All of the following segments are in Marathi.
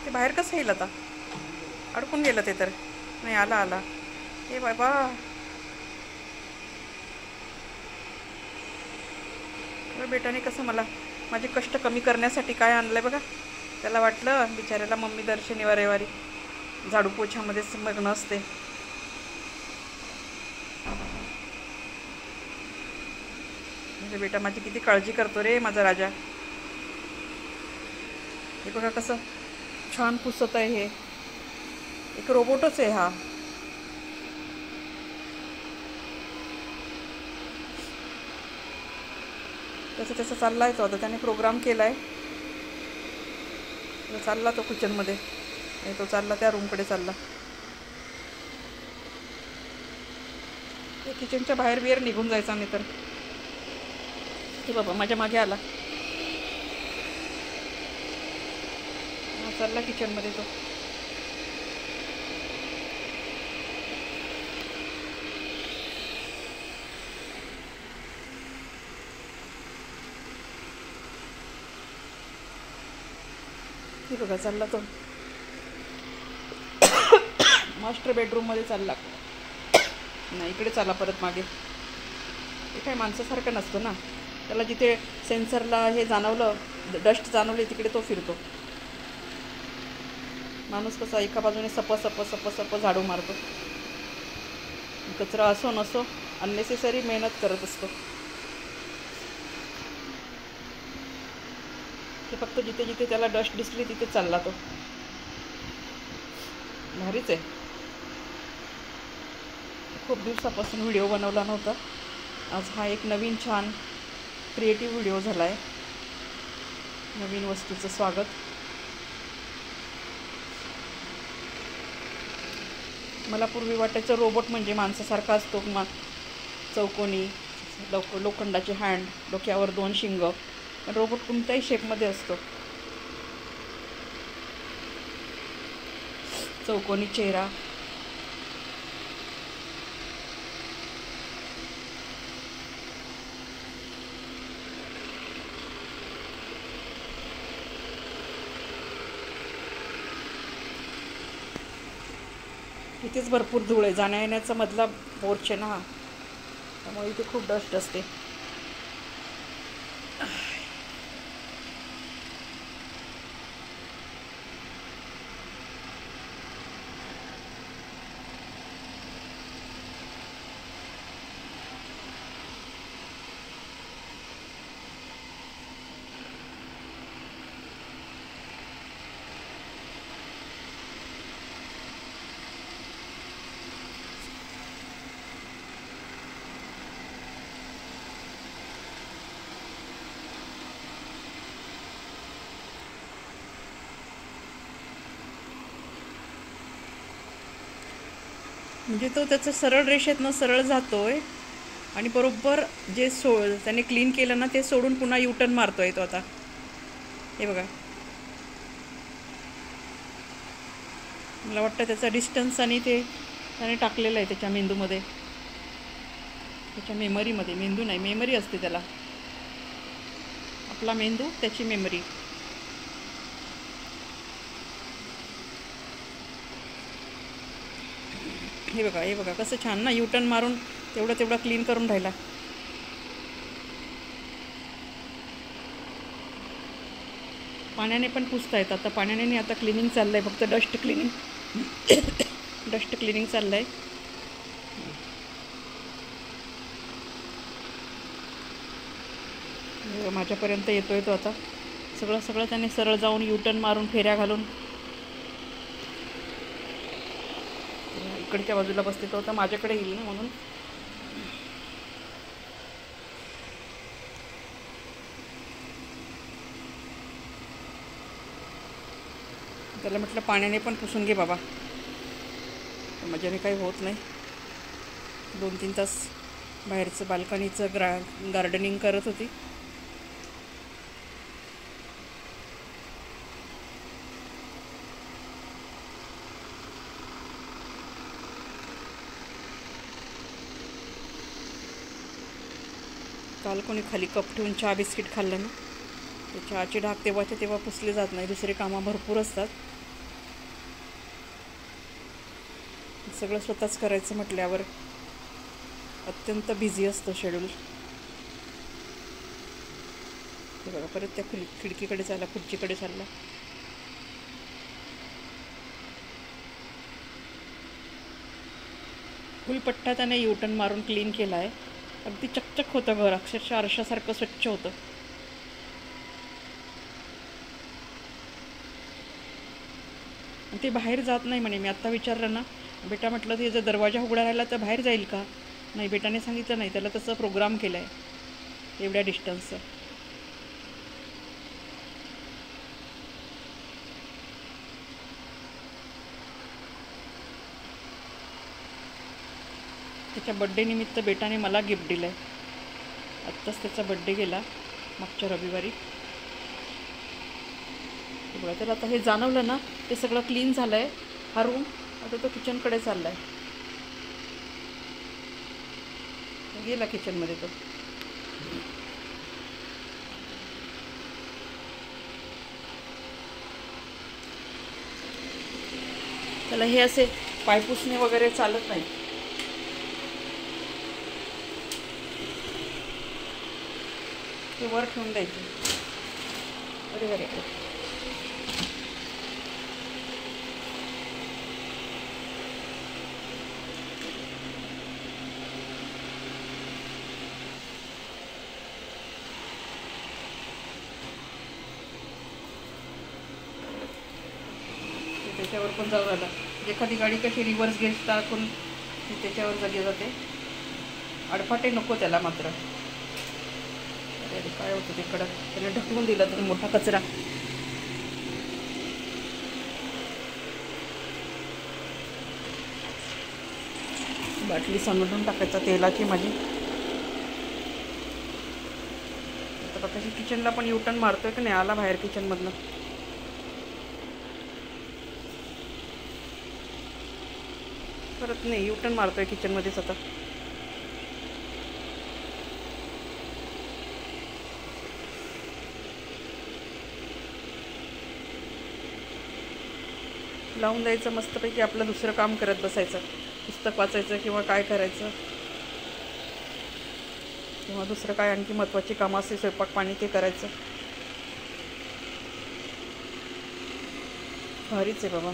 ते बाहेर कसं येईल आता? अडकून गेलं ते तर. नाही, आला आला. ए बाबा, बेटाने कसं मला माझे कष्ट कमी करण्यासाठी काय आणलंय बघा. त्याला वाटलं बिचाऱ्याला मम्मी दर शनिवार रविवारी झाडू पोछामध्येच मग्न असते. म्हणजे बेटा माझी किती काळजी करतो रे माझा राजा. हे बघा कसं छान पुसत आहे. हे एक रोबोटच आहे हा. त्याचा चाललाय तो आता. त्याने प्रोग्राम केलाय. चालला तो किचनमध्ये आणि तो चालला त्या रूमकडे चालला. किचनच्या बाहेर बिहेर निघून जायचा नाही तर. हे बाबा माझ्या मागे आला. चालला किचनमध्ये तो. हे बघा चालला तो मास्टर बेडरूममध्ये चालला. नाही, इकडे चाला परत मागे. हे काय माणसासारखं नसतं ना. त्याला जिथे सेन्सरला हे जाणवलं, डस्ट जाणवली, तिकडे तो फिरतो. माणूस कसा एका बाजूने सप सप सप सप झाडू मारतो. कचरा असो नसो अननेसेसरी मेहनत करत असतो. ते फक्त जिथे जिथे त्याला डस्ट दिसली तिथे चालला तो. भारीच आहे. खूप दिवसापासून व्हिडिओ बनवला नव्हता. आज हा एक नवीन छान क्रिएटिव्ह व्हिडिओ झाला आहे. नवीन वस्तूचं स्वागत. मला पूर्वी वाटायचं रोबोट म्हणजे माणसासारखा असतो, चौकोनी, लोखंडाची हँड, डोक्यावर 2 शिंग. पण रोबोट कोणत्याही शेपमध्ये असतो. चौकोनी चेहरा. इथेच भरपूर धूळ आहे. जाण्या येण्याचा मधला पोर्च आहे ना हा, त्यामुळे इथे खूप डस्ट असते. म्हणजे तो त्याचं सरळ रेषेतनं सरळ जातोय आणि बरोबर जे त्याने क्लीन केलं ना ते सोडून पुन्हा युटर्न मारतोय तो आता. हे बघा, मला वाटतं त्याचा डिस्टन्स आणि ते त्याने टाकलेलं आहे त्याच्या मेंदूमध्ये, त्याच्या मेमरीमध्ये. मेंदू नाही, मेमरी असते त्याला. आपला मेंदू, त्याची मेमरी. हे बघा, हे बघा कसं छान ना, युटर्न मारून तेवढा क्लीन करून राहिला. पाण्याने पण पुसता येतं आता. पाण्याने नाही, आता क्लिनिंग चाललं आहे. फक्त डस्ट क्लिनिंग चाललं आहे. माझ्यापर्यंत येतोय तो आता. सगळं त्याने सरळ जाऊन युटर्न मारून फेऱ्या घालून इकडच्या बाजूला बसते तो. आता माझ्याकडे येईल ना म्हणून. त्याला म्हटलं पाण्याने पण पुसून घे बाबा. माझ्याने काही होत नाही. 2-3 तास बाहेरचं बाल्कनीचं गार्डनिंग करत होती. काल कोणी खाली कप ठेवून चहा बिस्किट खाल्लं ना, ते चहाचे ढाक तेव्हा पुसले जात नाही. दुसरे कामं भरपूर असतात. सगळं स्वतःच करायचं म्हटल्यावर अत्यंत बिझी असतं शेड्यूल. हे बघा परत त्या खिडकीकडे चालला, खुर्चीकडे चालला. फुलपट्टा त्याने युटर्न मारून क्लीन केला आहे. अगदी चकचक होतं घर, अक्षरशः आरशासारखं स्वच्छ होतं. ते बाहेर जात नाही म्हणे. मी आत्ता विचारलं ना, बेटा म्हटलं ते जर दरवाजा उघडा राहिला तर बाहेर जाईल का? नाही, बेटाने सांगितलं नाही, त्याला तसं प्रोग्राम केला आहे एवढ्या डिस्टन्सचं. त्याच्या बड्डे निमित्त बेटाने मला गिफ्ट दिलं आहे. आत्ताच त्याचा बड्डे गेला मागच्या रविवारी. बघा त्याला आता हे जाणवलं ना, ते सगळं क्लीन झालं आहे हा रूम. आता तो किचनकडे चालला आहे. गेला किचनमध्ये तो. त्याला हे असे पायपुसणे वगैरे चालत नाही. ते वर ठेवून द्यायचे. अरे अरे त्याच्यावर पण जाऊ राहिला. एखादी गाडी कशी रिव्हर्स गेअर टाकून त्याच्यावर जागी जाते. अडफाटे नको त्याला मात्र. अरे काय होतं तिकडं, त्याने ढकलून दिला तर मोठा कचरा. बाटली समजून टाकायचा तेलाची माझी. आता कशी किचनला पण युटर्न मारतोय की नाही, आला बाहेर किचनमधनं. परत नाही, युटर्न मारतोय किचनमध्येच आता. लावून द्यायचं मस्तपैकी, आपलं दुसरं काम करत बसायचं. पुस्तक वाचायचं किंवा काय करायचं, किंवा दुसरं काय आणखी महत्त्वाची कामं असते, स्वयंपाक पाणी, ते करायचं. भारीच आहे बाबा.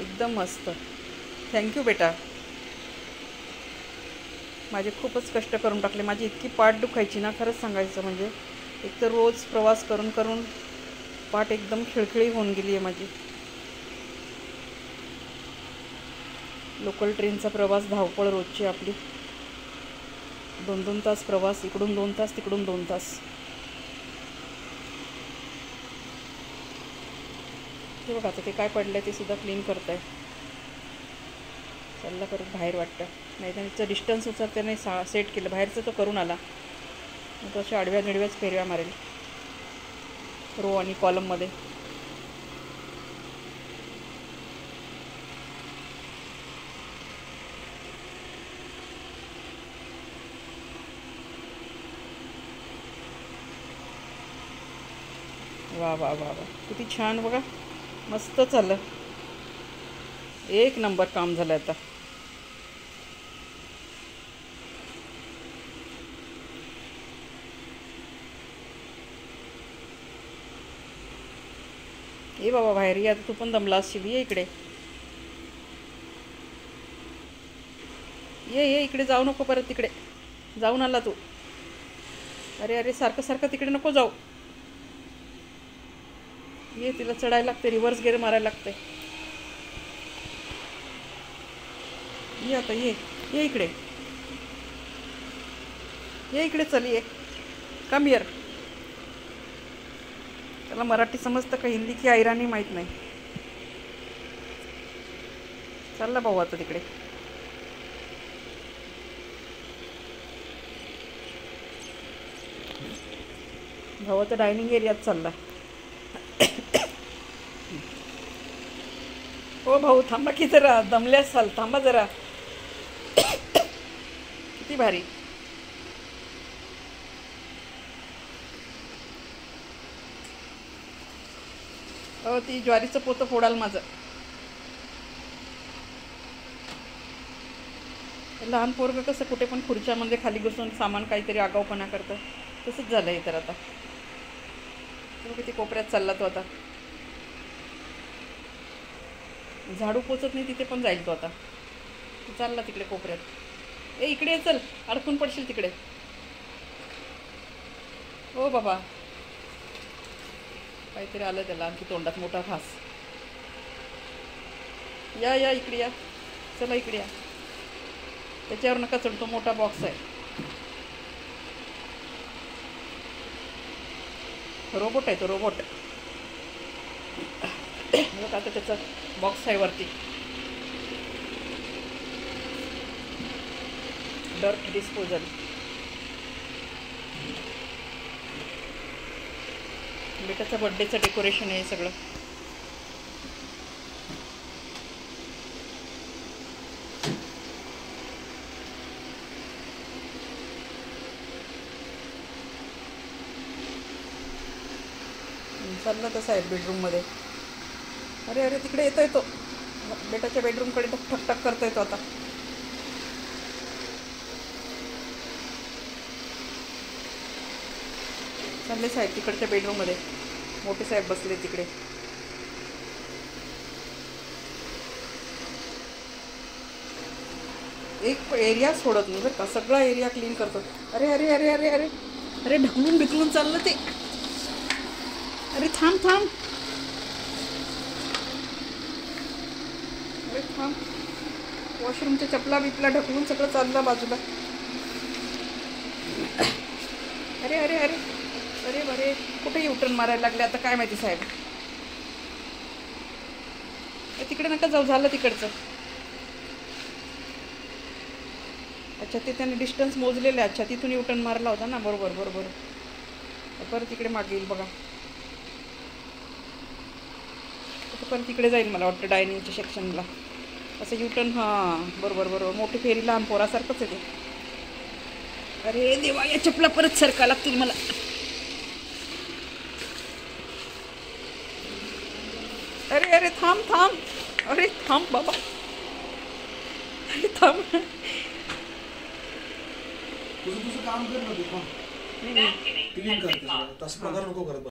एकदम मस्त. थँक्यू बेटा. माझे खूपच कष्ट करून टाकले. माझी इतकी पाठ दुखायची ना, खरंच सांगायचं म्हणजे. एक तर रोज प्रवास करून करून पाठ एकदम खिळखिळी होऊन गेली आहे माझी. लोकल ट्रेनचा प्रवास, धावपळ रोजची आपली. 2-2 तास प्रवास, इकडून 2 तास तिकडून 2 तास. हे बघा आता ते काय पडलं ते सुद्धा क्लीन करत आहे. चालला परत बाहेर वाटतं. नाही त्यांचं डिस्टन्स नुसार त्याने सेट केलं. बाहेरचं तो करून आला, मग तो अशा आडव्या निडव्याच फेऱ्या मारेल रो आणि कॉलममध्ये. वा वा वा वा, किती छान बघा. मस्त चाललं. एक नंबर काम झालं आता. ये बाबा बाहेर ये आता. तू पण दमला असशील. ये इकडे, ये इकडे. जाऊ नको परत तिकडे. जाऊन आला तू. अरे अरे सारखं सारखं तिकडे नको जाऊ. ये, तिला चढायला लागते, रिव्हर्स गेअर मारायला लागते. ये आता, ये इकडे. ये इकडे, चल ये. Come here. त्याला मराठी समजतं का हिंदी की ऐराणी माहीत नाही. चालला भाऊ आता तिकडे. भाऊ आता डायनिंग एरियात चालला. हो भाऊ थांबा की जरा, दमल्यास चाल, थांबा जरा. किती भारी. ती ज्वारीचं पोतं फोडाल माझं. लहान पोरगं कसं कुठे पण खुर्च्यामध्ये खाली बसून सामान काहीतरी आगाऊपणा करतं, तसंच झालं आहे. तर आता किती कोपऱ्यात चालला तो आता. झाडू पोचत नाही तिथे पण जाईल तो आता. चालला तिकडे कोपऱ्यात. इकडे चल, अडकून पडशील तिकडे. हो बाबा, काहीतरी आलं त्याला आणखी तोंडात, मोठा घास. या इकडे या, चला इकडे या. त्याच्यावर नका चढतो, मोठा बॉक्स आहे. रोबोट आहे तो, रोबोट. बघ आता त्याचा बॉक्स आहे वरती. Dirt disposal. बेटाचा बर्थडेचं डेकोरेशन आहे सगळं. चाललं तसं आहे बेडरूममध्ये. अरे तिकडे येतोय तो, बेटाच्या बेडरूमकडे ठक करतोय तो आता. चालले साहेब तिकडच्या बेडरूममध्ये. मोठे साहेब बसले तिकडे. एक एरिया सोडत नाही बरं का, सगळा एरिया क्लीन करतो. अरे अरे अरे अरे अरे अरे ढकलून चाललं ते. अरे थांब. अरे थांब. वॉशरूमच्या चपला बिपला ढकलून सगळं चाललं बाजूला. अरे अरे अरे अरे बरे, कुठे युटर्न मारायला लागले आता काय माहिती साहेब. तिकडे नका जाऊ, झालं तिकडचं. अच्छा, ते त्याने डिस्टन्स मोजलेलं आहे. अच्छा, तिथून युटर्न मारला होता ना. बरोबर. परत तिकडे मागे येईल बघा. परत तिकडे जाईल मला वाटतं, डायनिंगच्या सेक्शनला. असं युटर्न. हां बरोबर. मोठी फेरी लहान पोरासारखंच आहे ते. अरे देवा, या चपला परत सरका लागतील मला. अरे थांब. अरे थांब बाबा, अरे थांब. तुझं काम कर ना, तू काम क्लीन करते. तसं प्रकार नको करत.